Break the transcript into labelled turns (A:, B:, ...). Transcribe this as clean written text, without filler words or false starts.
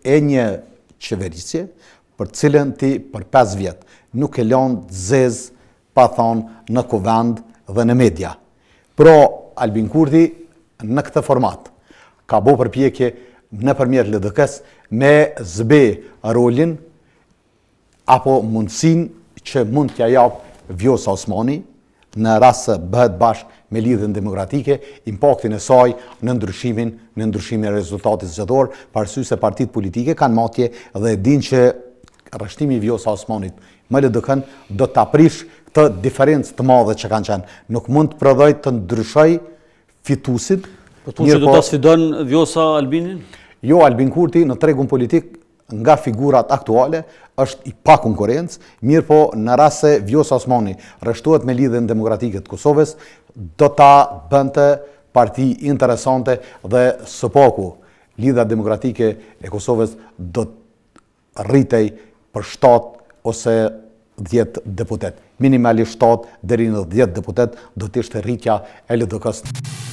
A: e një qeverisje për cilën ti për 5 vjet nuk e lënë zez pa thonë në kuvend dhe në media. Pro Albin Kurti në këtë format ka bo përpjekje nëpërmjet LDK-s me zbe rolin apo mundësin që mund t'ja jap Vjosa Osmani në rast se bëhet bashkë me Lidhjen Demokratike, impaktin e saj në ndryshimin e rezultatit zgjedhor, parsy se partitë politike kanë matje dhe din që rrështimi i Vjosa Osmanit me LDK-n do të aprish të diferencë të madhe që kanë qenë. Nuk mund të prodhoj të ndryshoj fituesit.
B: Po që do ta sfidon Vjosa Albinin?
A: Jo, Albin Kurti në tregun politik nga figurat aktuale është i pa konkurrencë, mirë po në rast se Vjosa Osmani rreshtohet me Lidhjen Demokratike të Kosovës, do ta bënte parti interesante dhe së paku Lidhja Demokratike e Kosovës do të rritej për 7 ose 10 deputet. Minimalisht 7 deri në 10 deputet do të ishte rritja e LDK-s.